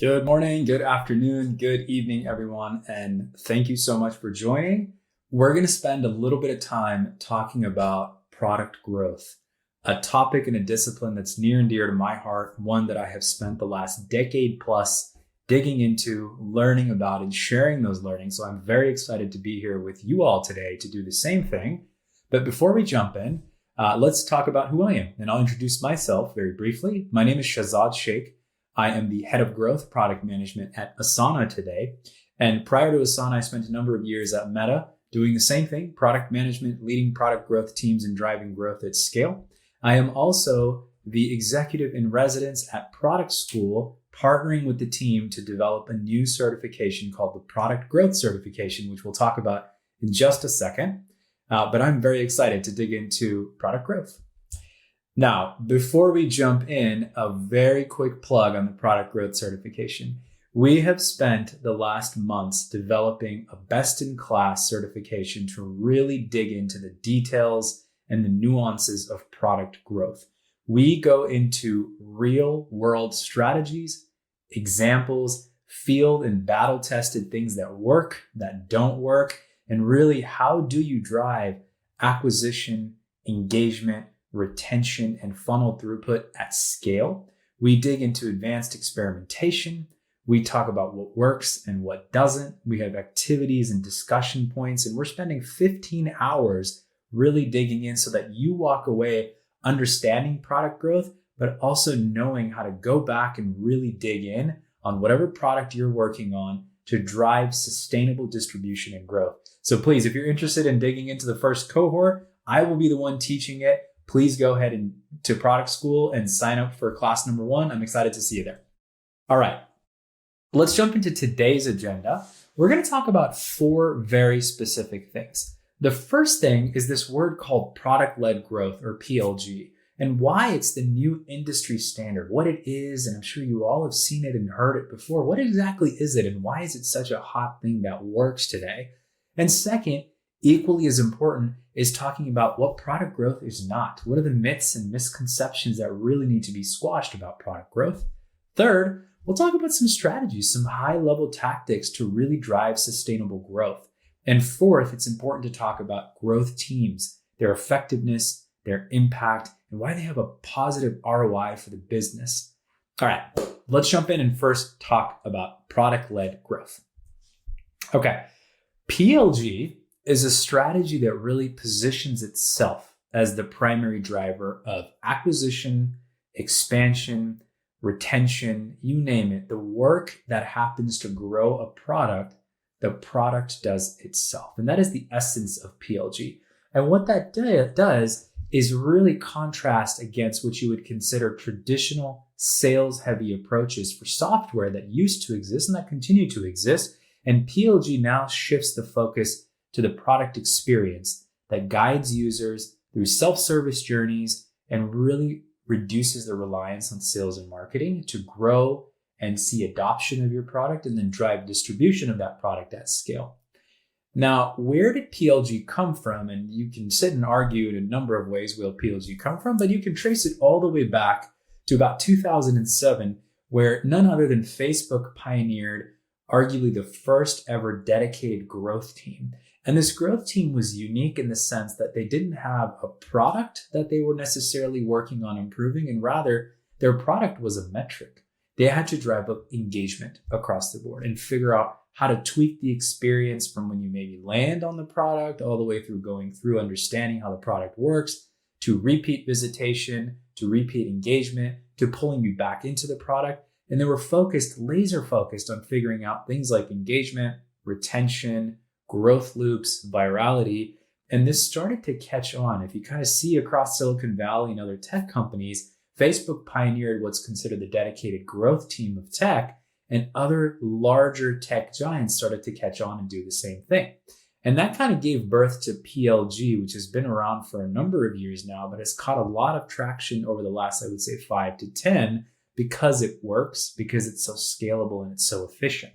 Good morning, good afternoon, good evening, everyone, and thank you so much for joining. We're going to spend a little bit of time talking about product growth, a topic and a discipline that's near and dear to my heart, one that I have spent the last decade plus digging into, learning about, and sharing those learnings. So I'm very excited to be here with you all today to do the same thing. But before we jump in, let's talk about who I am, and I'll introduce myself very briefly. My name is Shahzad Sheikh. I am the head of growth product management at Asana today. And prior to Asana, I spent a number of years at Meta doing the same thing, product management, leading product growth teams and driving growth at scale. I am also the executive in residence at Product School, partnering with the team to develop a new certification called the Product Growth Certification, which we'll talk about in just a second. But I'm very excited to dig into product growth. Now, before we jump in, a very quick plug on the product growth certification. We have spent the last months developing a best-in-class certification to really dig into the details and the nuances of product growth. We go into real-world strategies, examples, field and battle-tested things that work, that don't work, and really how do you drive acquisition, engagement, retention, and funnel throughput at scale. We dig into advanced experimentation. We talk about what works and what doesn't. We have activities and discussion points, and we're spending 15 hours really digging in so that you walk away understanding product growth, but also knowing how to go back and really dig in on whatever product you're working on to drive sustainable distribution and growth. So please, if you're interested in digging into the first cohort, I will be the one teaching it. Please go ahead and to Product School and sign up for class number 1. I'm excited to see you there. All right, let's jump into today's agenda. We're going to talk about 4 very specific things. The first thing is this word called product-led growth, or PLG, and why it's the new industry standard, what it is, and I'm sure you all have seen it and heard it before. What exactly is it, and why is it such a hot thing that works today? And second, equally as important, is talking about what product growth is not. What are the myths and misconceptions that really need to be squashed about product growth? Third, we'll talk about some strategies, some high-level tactics to really drive sustainable growth. And fourth, it's important to talk about growth teams, their effectiveness, their impact, and why they have a positive ROI for the business. All right, let's jump in and first talk about product-led growth. Okay, PLG is a strategy that really positions itself as the primary driver of acquisition, expansion, retention, you name it. The work that happens to grow a product, the product does itself. And that is the essence of PLG. And what that does is really contrast against what you would consider traditional sales-heavy approaches for software that used to exist and that continue to exist. And PLG now shifts the focus to the product experience that guides users through self-service journeys and really reduces the reliance on sales and marketing to grow and see adoption of your product and then drive distribution of that product at scale. Now, where did PLG come from? And you can sit and argue in a number of ways where PLG come from, but you can trace it all the way back to about 2007, where none other than Facebook pioneered arguably the first ever dedicated growth team. And this growth team was unique in the sense that they didn't have a product that they were necessarily working on improving, and rather their product was a metric. They had to drive up engagement across the board and figure out how to tweak the experience from when you maybe land on the product all the way through going through understanding how the product works, to repeat visitation, to repeat engagement, to pulling you back into the product. And they were laser focused on figuring out things like engagement, retention, growth loops, virality. And this started to catch on. If you kind of see across Silicon Valley and other tech companies, Facebook pioneered what's considered the dedicated growth team of tech, and other larger tech giants started to catch on and do the same thing. And that kind of gave birth to PLG, which has been around for a number of years now, but has caught a lot of traction over the last, I would say, 5 to 10, because it works, because it's so scalable and it's so efficient.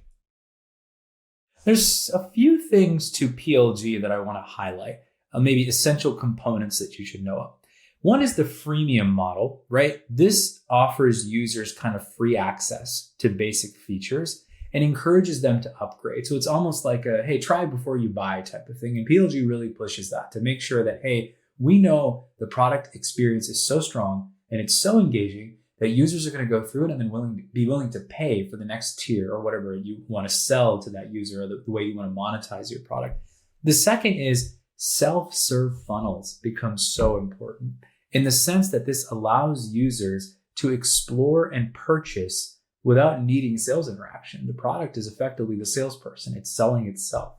There's a few things to PLG that I want to highlight, maybe essential components that you should know of. One is the freemium model, right? This offers users kind of free access to basic features and encourages them to upgrade. So it's almost like a, hey, try before you buy type of thing. And PLG really pushes that to make sure that, hey, we know the product experience is so strong and it's so engaging that users are going to go through it and then be willing to pay for the next tier or whatever you want to sell to that user, or the way you want to monetize your product. The second is self-serve funnels become so important in the sense that this allows users to explore and purchase without needing sales interaction. The product is effectively the salesperson. It's selling itself.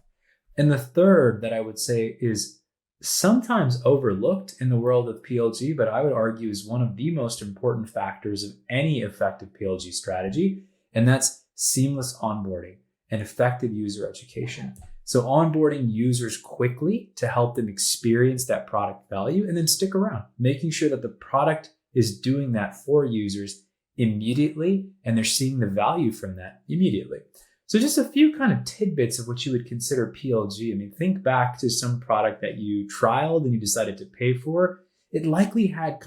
And the third that I would say is sometimes overlooked in the world of PLG, but I would argue is one of the most important factors of any effective PLG strategy, and that's seamless onboarding and effective user education. So onboarding users quickly to help them experience that product value and then stick around, making sure that the product is doing that for users immediately and they're seeing the value from that immediately. So just a few kind of tidbits of what you would consider PLG. I mean, think back to some product that you trialed and you decided to pay for. It likely had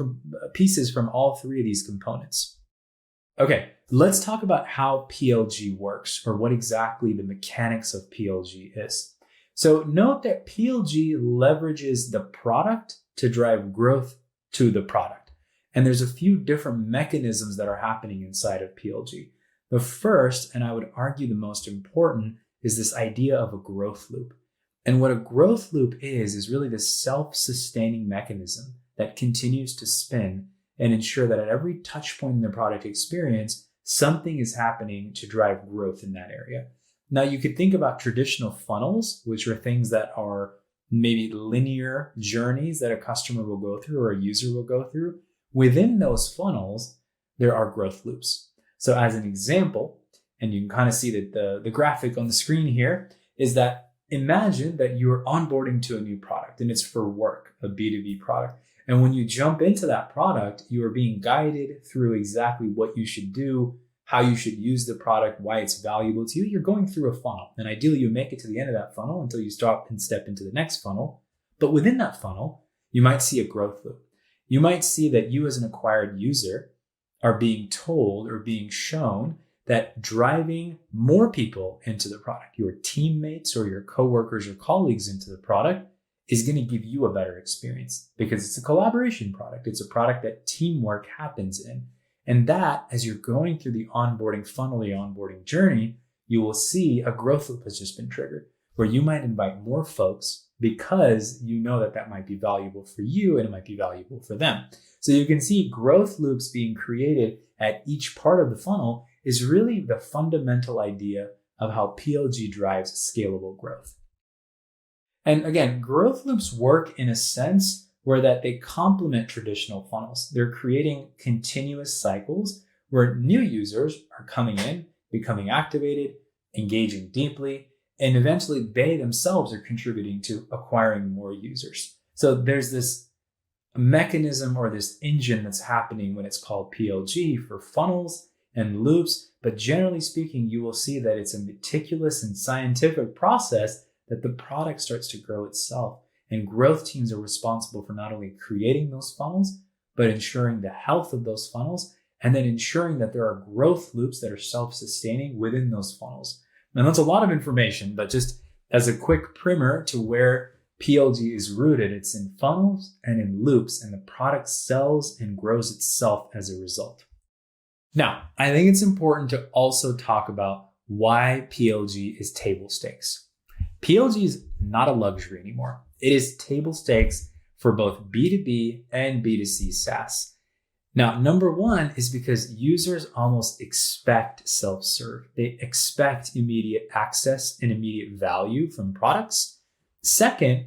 pieces from all three of these components. Okay, let's talk about how PLG works, or what exactly the mechanics of PLG is. So note that PLG leverages the product to drive growth to the product. And there's a few different mechanisms that are happening inside of PLG. The first, and I would argue the most important, is this idea of a growth loop. And what a growth loop is really this self-sustaining mechanism that continues to spin and ensure that at every touch point in the product experience, something is happening to drive growth in that area. Now, you could think about traditional funnels, which are things that are maybe linear journeys that a customer will go through or a user will go through. Within those funnels, there are growth loops. So as an example, and you can kind of see that the graphic on the screen here is that imagine that you're onboarding to a new product and it's for work, a B2B product. And when you jump into that product, you are being guided through exactly what you should do, how you should use the product, why it's valuable to you. You're going through a funnel. And ideally, you make it to the end of that funnel until you stop and step into the next funnel. But within that funnel, you might see a growth loop. You might see that you as an acquired user are being told or being shown that driving more people into the product, your teammates or your coworkers or colleagues into the product, is going to give you a better experience because it's a collaboration product. It's a product that teamwork happens in. And that, as you're going through the onboarding funnel, the onboarding journey, you will see a growth loop has just been triggered where you might invite more folks because you know that that might be valuable for you and it might be valuable for them. So you can see growth loops being created at each part of the funnel is really the fundamental idea of how PLG drives scalable growth. And again, growth loops work in a sense where that they complement traditional funnels. They're creating continuous cycles where new users are coming in, becoming activated, engaging deeply, and eventually they themselves are contributing to acquiring more users. So there's this mechanism or this engine that's happening when it's called PLG for funnels and loops. But generally speaking, you will see that it's a meticulous and scientific process that the product starts to grow itself. And growth teams are responsible for not only creating those funnels, but ensuring the health of those funnels, and then ensuring that there are growth loops that are self-sustaining within those funnels. And that's a lot of information, but just as a quick primer to where PLG is rooted, it's in funnels and in loops, and the product sells and grows itself as a result. Now, I think it's important to also talk about why PLG is table stakes. PLG is not a luxury anymore. It is table stakes for both B2B and B2C SaaS. Now, number one is because users almost expect self-serve. They expect immediate access and immediate value from products. Second,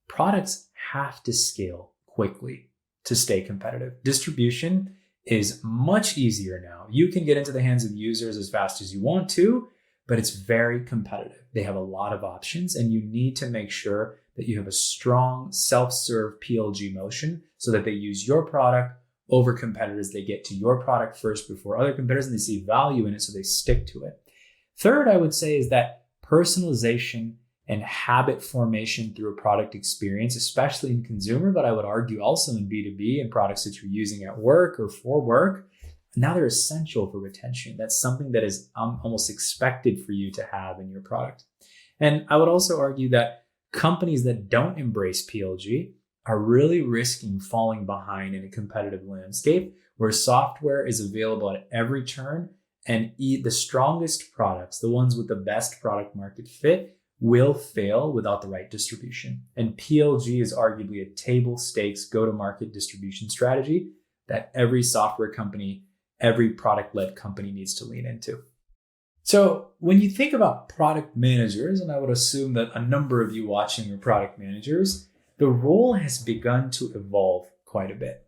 products have to scale quickly to stay competitive. Distribution is much easier now. You can get into the hands of users as fast as you want to, but it's very competitive. They have a lot of options, and you need to make sure that you have a strong self-serve PLG motion so that they use your product over competitors. They get to your product first before other competitors, and they see value in it, so they stick to it. Third, I would say is that personalization and habit formation through a product experience, especially in consumer, but I would argue also in B2B and products that you're using at work or for work. Now they're essential for retention. That's something that is almost expected for you to have in your product. And I would also argue that companies that don't embrace PLG are really risking falling behind in a competitive landscape where software is available at every turn, and the strongest products, the ones with the best product market fit, will fail without the right distribution. And PLG is arguably a table stakes go-to-market distribution strategy that every software company, every product-led company needs to lean into. So when you think about product managers, and I would assume that a number of you watching are product managers, the role has begun to evolve quite a bit.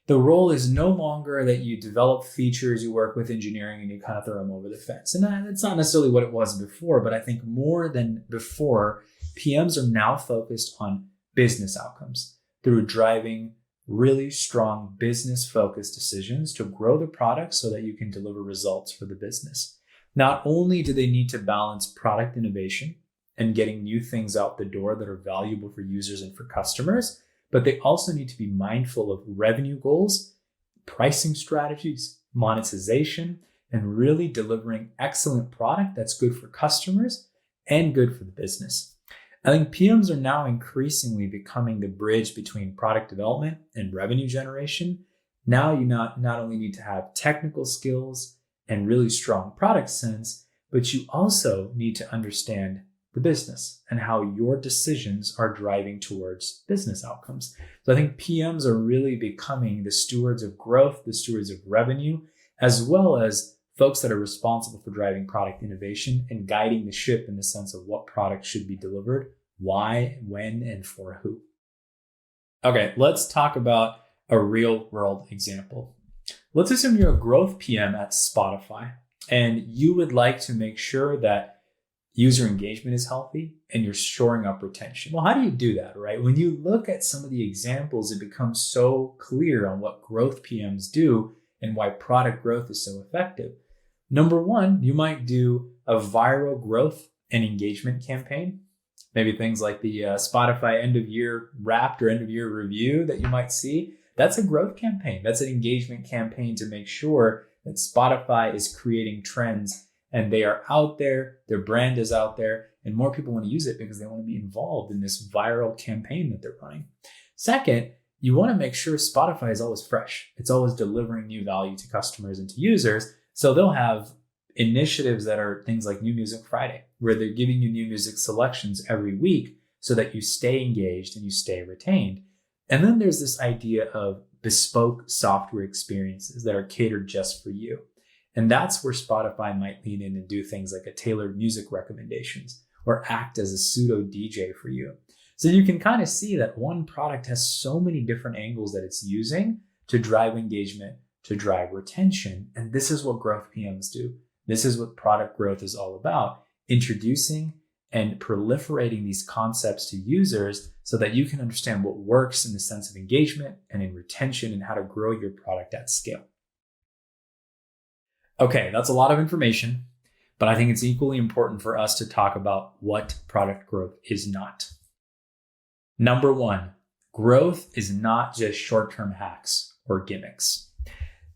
The role is no longer that you develop features, you work with engineering, and you kind of throw them over the fence. And that's not necessarily what it was before, but I think more than before, PMs are now focused on business outcomes through driving really strong business-focused decisions to grow the product so that you can deliver results for the business. Not only do they need to balance product innovation and getting new things out the door that are valuable for users and for customers, but they also need to be mindful of revenue goals, pricing strategies, monetization, and really delivering excellent product that's good for customers and good for the business. I think PMs are now increasingly becoming the bridge between product development and revenue generation. Now you not only need to have technical skills and really strong product sense, but you also need to understand the business and how your decisions are driving towards business outcomes. So I think PMs are really becoming the stewards of growth, the stewards of revenue, as well as folks that are responsible for driving product innovation and guiding the ship in the sense of what product should be delivered, why, when, and for who. Okay, let's talk about a real world example. Let's assume you're a growth PM at Spotify and you would like to make sure that user engagement is healthy and you're shoring up retention. Well, how do you do that, right? When you look at some of the examples, it becomes so clear on what growth PMs do and why product growth is so effective. Number one, you might do a viral growth and engagement campaign. Maybe things like the Spotify end of year wrapped or end of year review that you might see. That's a growth campaign. That's an engagement campaign to make sure that Spotify is creating trends and they are out there, their brand is out there, and more people want to use it because they want to be involved in this viral campaign that they're running. Second, you want to make sure Spotify is always fresh. It's always delivering new value to customers and to users. So they'll have initiatives that are things like New Music Friday, where they're giving you new music selections every week so that you stay engaged and you stay retained. And then there's this idea of bespoke software experiences that are catered just for you. And that's where Spotify might lean in and do things like a tailored music recommendations or act as a pseudo DJ for you. So you can kind of see that one product has so many different angles that it's using to drive engagement, to drive retention. And this is what growth PMs do. This is what product growth is all about, introducing and proliferating these concepts to users so that you can understand what works in the sense of engagement and in retention and how to grow your product at scale. Okay, that's a lot of information, but I think it's equally important for us to talk about what product growth is not. Number one, growth is not just short-term hacks or gimmicks.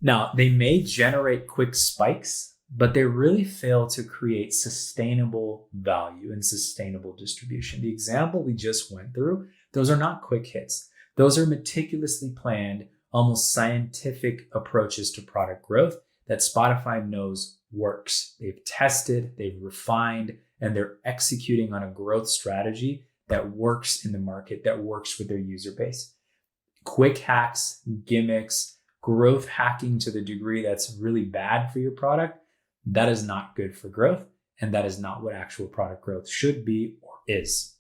Now, they may generate quick spikes, but they really fail to create sustainable value and sustainable distribution. The example we just went through, those are not quick hits. Those are meticulously planned, almost scientific approaches to product growth that Spotify knows works. They've tested, they've refined, and they're executing on a growth strategy that works in the market, that works with their user base. Quick hacks, gimmicks, growth hacking to the degree that's really bad for your product, that is not good for growth, and that is not what actual product growth should be or is.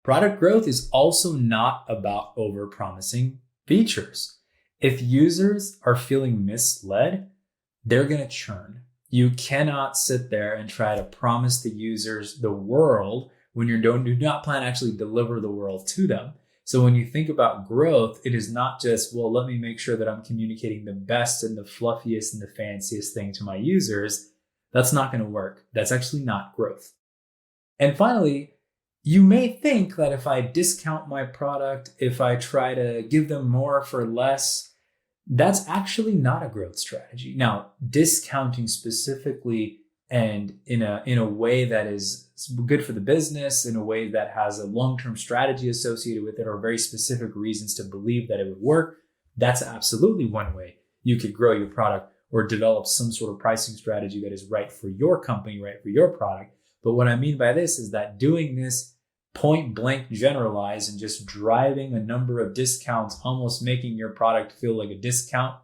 Product growth is also not about over-promising features. If users are feeling misled, they're going to churn. You cannot sit there and try to promise the users the world when you do not plan to actually deliver the world to them. So when you think about growth, it is not just, well, let me make sure that I'm communicating the best and the fluffiest and the fanciest thing to my users. That's not going to work. That's actually not growth. And finally, you may think that if I discount my product, if I try to give them more for less, that's actually not a growth strategy. Now, discounting specifically and in a way that is good for the business, in a way that has a long-term strategy associated with it, or very specific reasons to believe that it would work, that's absolutely one way you could grow your product or develop some sort of pricing strategy that is right for your company, right for your product. But what I mean by this is that doing this point blank generalized and just driving a number of discounts, almost making your product feel like a discount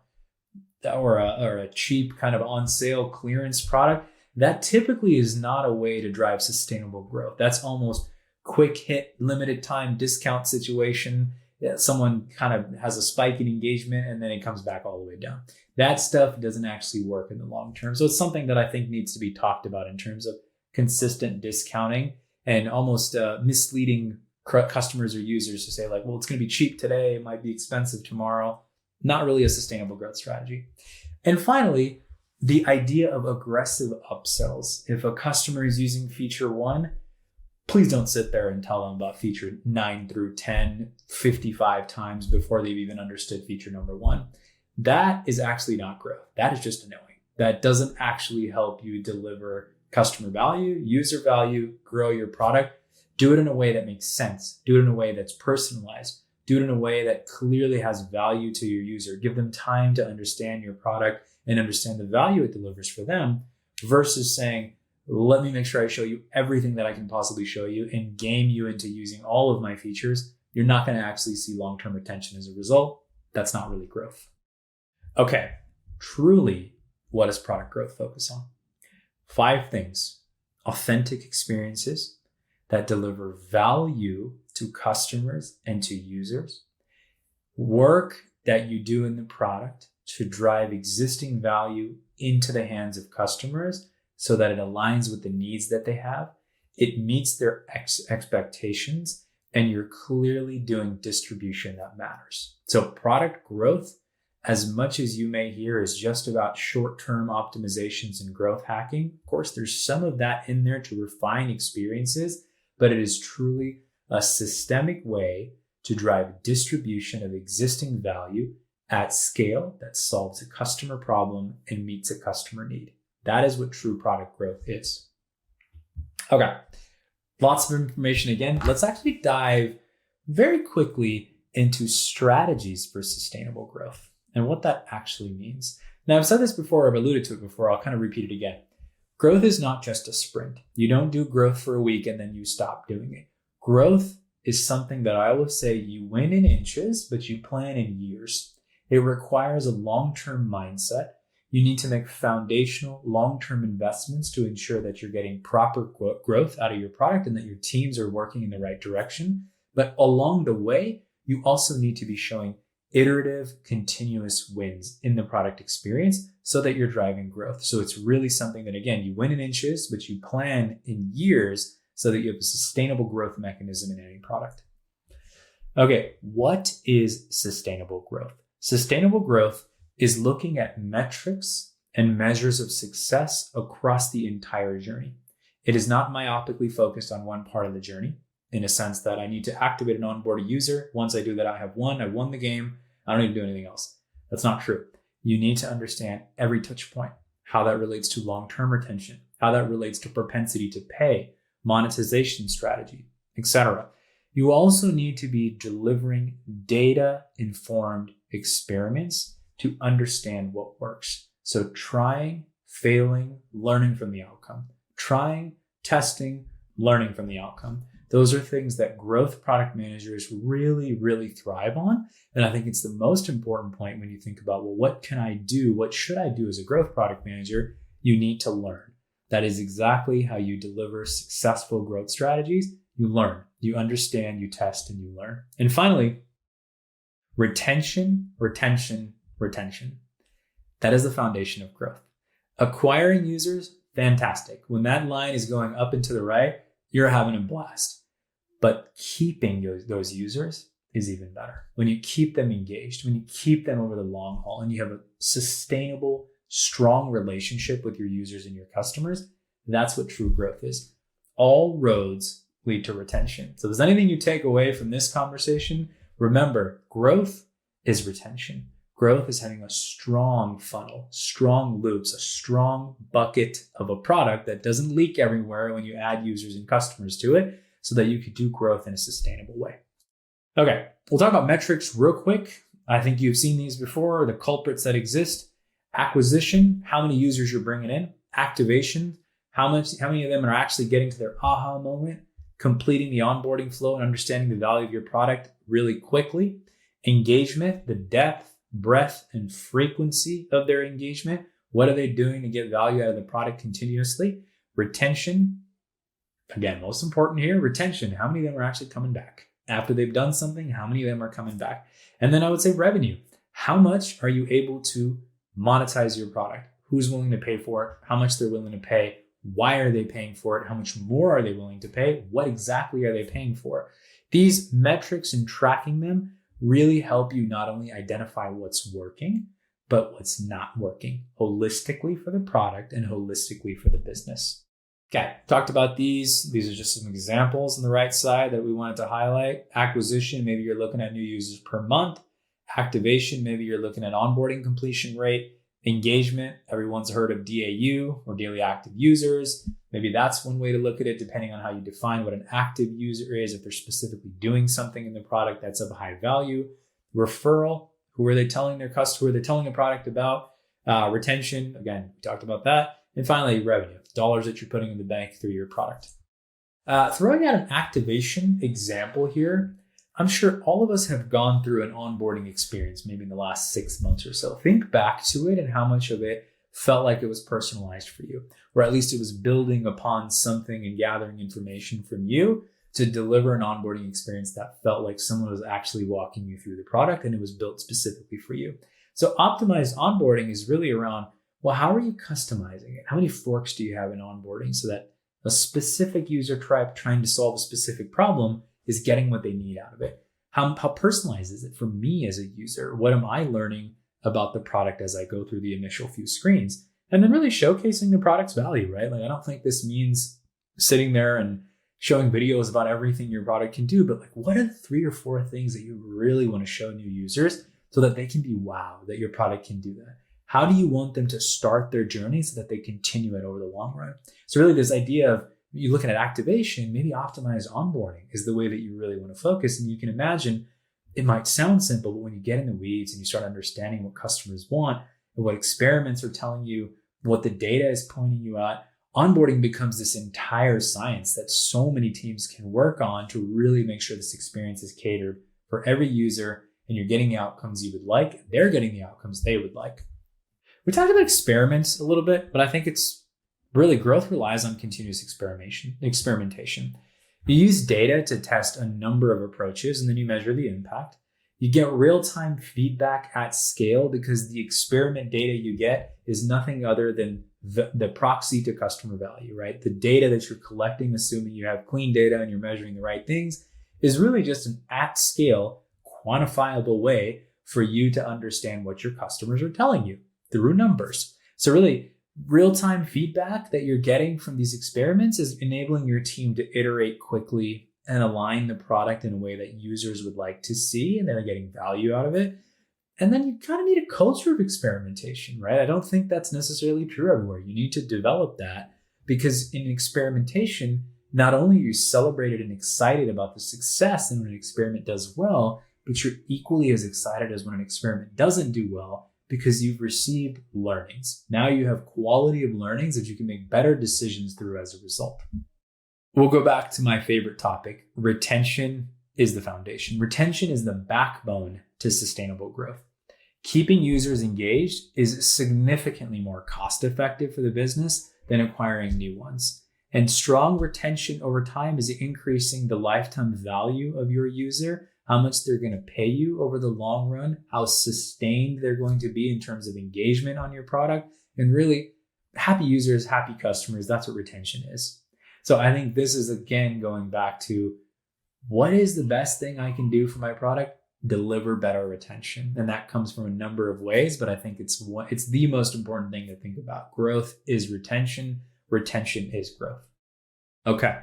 or a cheap kind of on sale clearance product, that typically is not a way to drive sustainable growth. That's almost quick hit, limited time discount situation. Someone kind of has a spike in engagement and then it comes back all the way down. That stuff doesn't actually work in the long term. So it's something that I think needs to be talked about in terms of consistent discounting and almost misleading customers or users to say like, well, it's going to be cheap today, it might be expensive tomorrow. Not really a sustainable growth strategy. And finally, the idea of aggressive upsells. If a customer is using feature 1, please don't sit there and tell them about feature 9 through 10 55 times before they've even understood feature number 1. That is actually not growth. That is just annoying. That doesn't actually help you deliver customer value, user value, grow your product. Do it in a way that makes sense. Do it in a way that's personalized. Do it in a way that clearly has value to your user. Give them time to understand your product and understand the value it delivers for them versus saying, let me make sure I show you everything that I can possibly show you and game you into using all of my features. You're not going to actually see long-term retention as a result. That's not really growth. Okay, truly, what does product growth focus on? 5 things: authentic experiences that deliver value to customers and to users, work that you do in the product to drive existing value into the hands of customers so that it aligns with the needs that they have, it meets their expectations, and you're clearly doing distribution that matters. So product growth, as much as you may hear, is just about short-term optimizations and growth hacking. Of course, there's some of that in there to refine experiences, but it is truly a systemic way to drive distribution of existing value at scale that solves a customer problem and meets a customer need. That is what true product growth is. Okay, lots of information again. Let's actually dive very quickly into strategies for sustainable growth and what that actually means. Now, I've said this before, I've alluded to it before, I'll kind of repeat it again. Growth is not just a sprint. You don't do growth for a week and then you stop doing it. Growth is something that I always say you win in inches, but you plan in years. It requires a long-term mindset. You need to make foundational long-term investments to ensure that you're getting proper growth out of your product and that your teams are working in the right direction. But along the way, you also need to be showing iterative, continuous wins in the product experience so that you're driving growth. So it's really something that, again, you win in inches, but you plan in years so that you have a sustainable growth mechanism in any product. Okay, what is sustainable growth? Sustainable growth is looking at metrics and measures of success across the entire journey. It is not myopically focused on one part of the journey, in a sense that I need to activate and onboard a user. Once I do that, I won the game. I don't need to do anything else. That's not true. You need to understand every touch point, how that relates to long-term retention, how that relates to propensity to pay, monetization strategy, etc. You also need to be delivering data-informed experiments to understand what works. So trying, failing, learning from the outcome. Trying, testing, learning from the outcome. Those are things that growth product managers really, really thrive on. And I think it's the most important point when you think about, well, what can I do? What should I do as a growth product manager? You need to learn. That is exactly how you deliver successful growth strategies. You learn, you understand, you test, and you learn. And finally, retention. That is the foundation of growth. Acquiring users, fantastic. When that line is going up and to the right, you're having a blast. But keeping those users is even better. When you keep them engaged, when you keep them over the long haul, and you have a sustainable, strong relationship with your users and your customers, that's what true growth is. all roads lead to retention. So if there's anything you take away from this conversation, remember, growth is retention. Growth is having a strong funnel, strong loops, a strong bucket of a product that doesn't leak everywhere when you add users and customers to it, so that you could do growth in a sustainable way. Okay, we'll talk about metrics real quick. I think you've seen these before, the culprits that exist. Acquisition, how many users you're bringing in. Activation, how many of them are actually getting to their aha moment, completing the onboarding flow and understanding the value of your product really quickly. Engagement, the depth, breadth, and frequency of their engagement. What are they doing to get value out of the product continuously? Retention, again, most important here, retention. How many of them are actually coming back? After they've done something, how many of them are coming back? And then I would say revenue. How much are you able to monetize your product? Who's willing to pay for it? How much they're willing to pay? Why are they paying for it? How much more are they willing to pay? What exactly are they paying for? These metrics and tracking them really help you not only identify what's working, but what's not working holistically for the product and holistically for the business. Okay, talked about these. These are just some examples on the right side that we wanted to highlight. Acquisition, maybe you're looking at new users per month. Activation, maybe you're looking at onboarding completion rate. Engagement, everyone's heard of DAU or daily active users. Maybe that's one way to look at it, depending on how you define what an active user is, if they're specifically doing something in the product that's of high value. Referral, who are they telling their customer, they're telling the product about. Retention, again, we talked about that. And finally, revenue, dollars that you're putting in the bank through your product. Throwing out an activation example here, I'm sure all of us have gone through an onboarding experience, maybe in the last 6 months or so. Think back to it and how much of it felt like it was personalized for you, or at least it was building upon something and gathering information from you to deliver an onboarding experience that felt like someone was actually walking you through the product and it was built specifically for you. So optimized onboarding is really around, well, how are you customizing it? How many forks do you have in onboarding so that a specific user tribe trying to solve a specific problem is getting what they need out of it? How personalized is it for me as a user? What am I learning about the product as I go through the initial few screens? And then really showcasing the product's value, right? Like, I don't think this means sitting there and showing videos about everything your product can do, but like, what are the 3 or 4 things that you really want to show new users so that they can be wow, that your product can do that? How do you want them to start their journey so that they continue it over the long run? So really this idea of you looking at activation, maybe optimized onboarding is the way that you really want to focus. And you can imagine it might sound simple, but when you get in the weeds and you start understanding what customers want and what experiments are telling you, what the data is pointing you at, onboarding becomes this entire science that so many teams can work on to really make sure this experience is catered for every user and you're getting the outcomes you would like. They're getting the outcomes they would like. We talked about experiments a little bit, but I think it's really growth relies on continuous experimentation. You use data to test a number of approaches and then you measure the impact. You get real-time feedback at scale because the experiment data you get is nothing other than the proxy to customer value, right? The data that you're collecting, assuming you have clean data and you're measuring the right things, is really just an at-scale, quantifiable way for you to understand what your customers are telling you through numbers. So really, real-time feedback that you're getting from these experiments is enabling your team to iterate quickly and align the product in a way that users would like to see and they're getting value out of it. And then you kind of need a culture of experimentation, right? I don't think that's necessarily true everywhere. You need to develop that because in experimentation, not only are you celebrated and excited about the success and when an experiment does well, but you're equally as excited as when an experiment doesn't do well because you've received learnings. Now you have quality of learnings that you can make better decisions through as a result. We'll go back to my favorite topic. Retention is the foundation. Retention is the backbone to sustainable growth. Keeping users engaged is significantly more cost-effective for the business than acquiring new ones. And strong retention over time is increasing the lifetime value of your user, how much they're going to pay you over the long run, how sustained they're going to be in terms of engagement on your product, and really happy users, happy customers. That's what retention is. So I think this is, again, going back to what is the best thing I can do for my product? Deliver better retention. And that comes from a number of ways, but I think it's the most important thing to think about. Growth is retention. Retention is growth. Okay,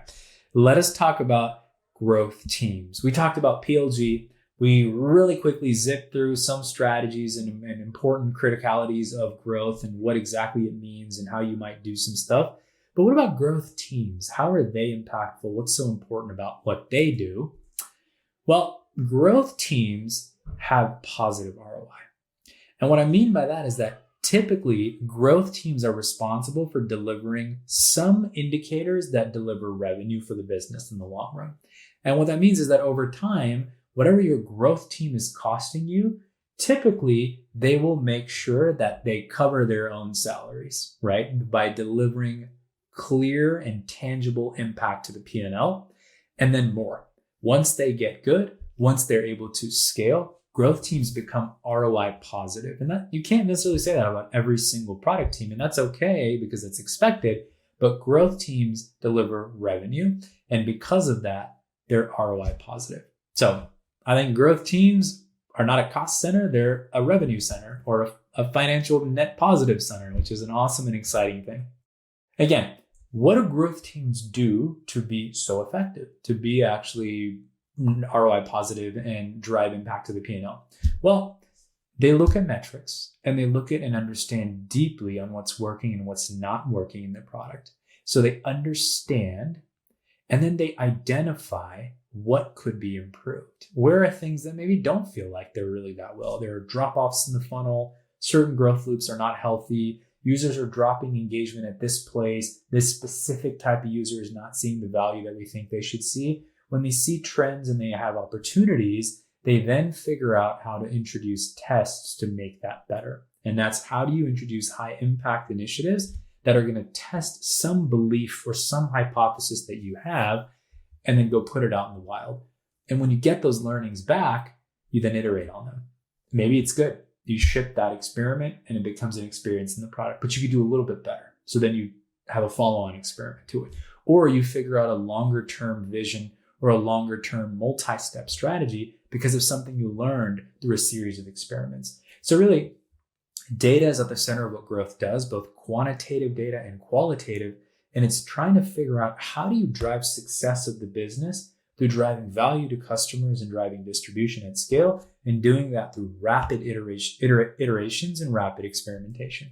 let us talk about growth teams. We talked about PLG. We really quickly zipped through some strategies and important criticalities of growth and what exactly it means and how you might do some stuff. But what about growth teams? How are they impactful? What's so important about what they do? Well, growth teams have positive ROI. And what I mean by that is that typically growth teams are responsible for delivering some indicators that deliver revenue for the business in the long run. And what that means is that over time, whatever your growth team is costing you, typically they will make sure that they cover their own salaries, right? By delivering clear and tangible impact to the P&L, and then more. Once they get good, once they're able to scale, growth teams become ROI positive. And that you can't necessarily say that about every single product team, and that's okay because it's expected, but growth teams deliver revenue, and because of that, they're ROI positive. So I think growth teams are not a cost center, they're a revenue center or a financial net positive center, which is an awesome and exciting thing. Again, what do growth teams do to be so effective, to be actually ROI positive and drive impact to the P&L? Well, they look at metrics and they look at and understand deeply on what's working and what's not working in their product. So they understand and then they identify what could be improved. Where are things that maybe don't feel like they're really that well? There are drop-offs in the funnel. Certain growth loops are not healthy. Users are dropping engagement at this place. This specific type of user is not seeing the value that we think they should see. When they see trends and they have opportunities, they then figure out how to introduce tests to make that better. And that's how do you introduce high impact initiatives that are going to test some belief or some hypothesis that you have and then go put it out in the wild. And when you get those learnings back, you then iterate on them. Maybe it's good. You ship that experiment and it becomes an experience in the product, but you could do a little bit better. So then you have a follow-on experiment to it. Or you figure out a longer term vision or a longer term multi-step strategy because of something you learned through a series of experiments. So really, data is at the center of what growth does, both quantitative data and qualitative. And it's trying to figure out how do you drive success of the business through driving value to customers and driving distribution at scale, and doing that through rapid iterations and rapid experimentation.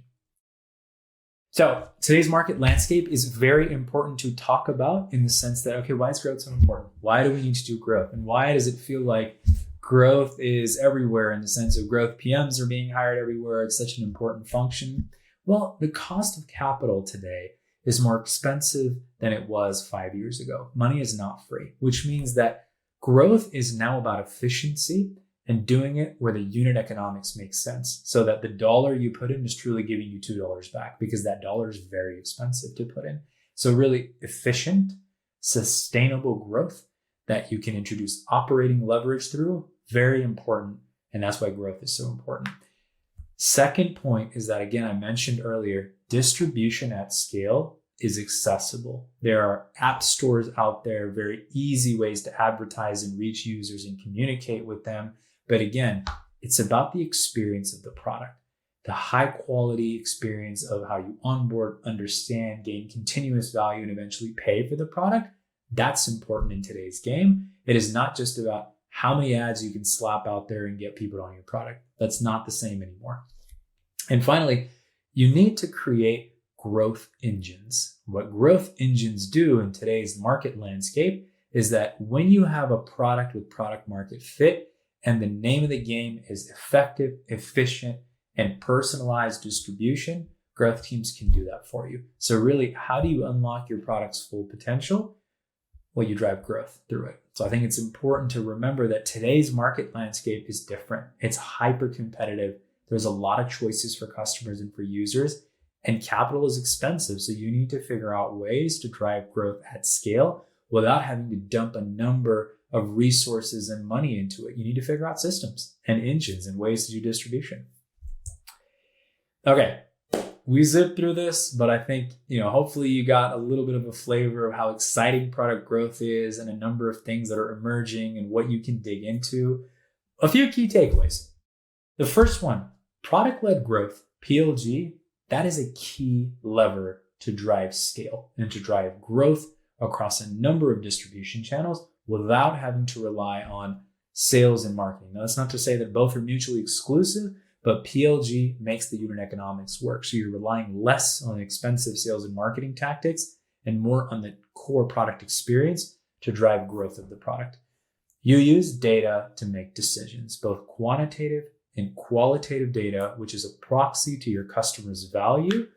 So today's market landscape is very important to talk about in the sense that, okay, why is growth so important? Why do we need to do growth? And why does it feel like growth is everywhere in the sense of growth PMs are being hired everywhere? It's such an important function. Well, the cost of capital today is more expensive than it was 5 years ago. Money is not free, which means that growth is now about efficiency and doing it where the unit economics makes sense so that the dollar you put in is truly giving you $2 back because that dollar is very expensive to put in. So really efficient, sustainable growth that you can introduce operating leverage through, very important. And that's why growth is so important. Second point is that, again, I mentioned earlier, distribution at scale is accessible. There are app stores out there, very easy ways to advertise and reach users and communicate with them. But again, it's about the experience of the product, the high quality experience of how you onboard, understand, gain continuous value, and eventually pay for the product. That's important in today's game. It is not just about how many ads you can slap out there and get people on your product. That's not the same anymore. And finally, you need to create growth engines. What growth engines do in today's market landscape is that when you have a product with product market fit and the name of the game is effective, efficient, and personalized distribution, growth teams can do that for you. So really, how do you unlock your product's full potential? Well, you drive growth through it. So I think it's important to remember that today's market landscape is different. It's hyper competitive. There's a lot of choices for customers and for users, and capital is expensive. So you need to figure out ways to drive growth at scale without having to dump a number of resources and money into it. You need to figure out systems and engines and ways to do distribution. Okay, we zipped through this, but I think, hopefully you got a little bit of a flavor of how exciting product growth is and a number of things that are emerging and what you can dig into. A few key takeaways. The first one, product-led growth, PLG, that is a key lever to drive scale and to drive growth across a number of distribution channels without having to rely on sales and marketing. Now, that's not to say that both are mutually exclusive, but PLG makes the unit economics work. So you're relying less on expensive sales and marketing tactics and more on the core product experience to drive growth of the product. You use data to make decisions, both quantitative and qualitative data, which is a proxy to your customer's value.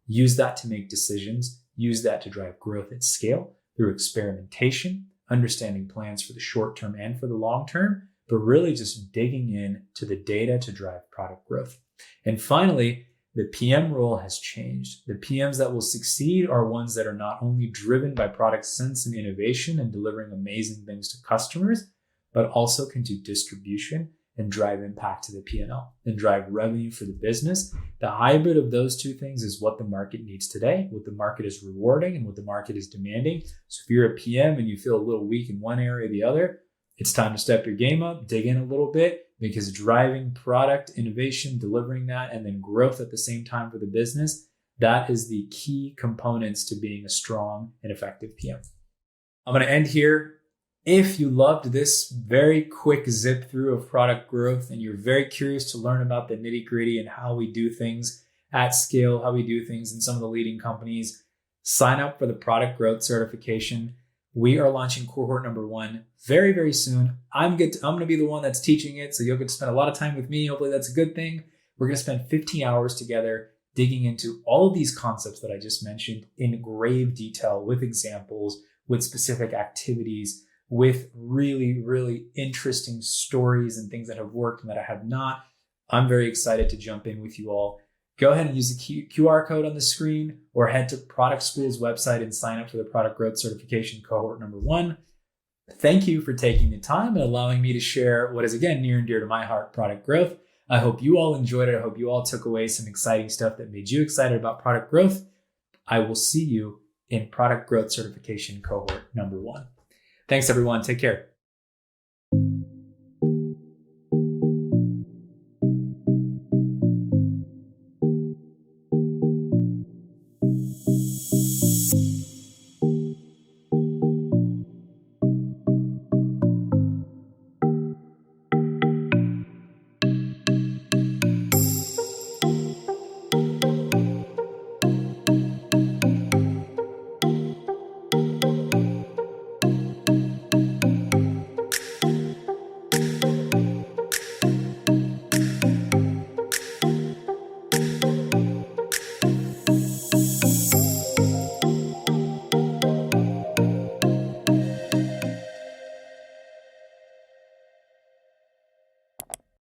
Use that to make decisions. Use that to drive growth at scale through experimentation, understanding plans for the short term and for the long term, but really just digging in to the data to drive product growth. And finally, the PM role has changed. The PMs that will succeed are ones that are not only driven by product sense and innovation and delivering amazing things to customers, but also can do distribution and drive impact to the P&L and drive revenue for the business. The hybrid of those two things is what the market needs today, what the market is rewarding and what the market is demanding. So if you're a PM and you feel a little weak in one area or the other, it's time to step your game up, dig in a little bit, because driving product innovation, delivering that, and then growth at the same time for the business, that is the key components to being a strong and effective PM. I'm going to end here. If you loved this very quick zip through of product growth and you're very curious to learn about the nitty gritty and how we do things at scale, how we do things in some of the leading companies, sign up for the product growth certification. We are launching cohort number 1 very, very soon. I'm going to be the one that's teaching it, so you'll get to spend a lot of time with me. Hopefully that's a good thing. We're going to spend 15 hours together digging into all of these concepts that I just mentioned in grave detail with examples, with specific activities, with really, really interesting stories and things that have worked and that I have not. I'm very excited to jump in with you all. Go ahead and use the QR code on the screen or head to Product School's website and sign up for the Product Growth Certification cohort number 1. Thank you for taking the time and allowing me to share what is, again, near and dear to my heart, product growth. I hope you all enjoyed it. I hope you all took away some exciting stuff that made you excited about product growth. I will see you in Product Growth Certification cohort number 1. Thanks, everyone. Take care.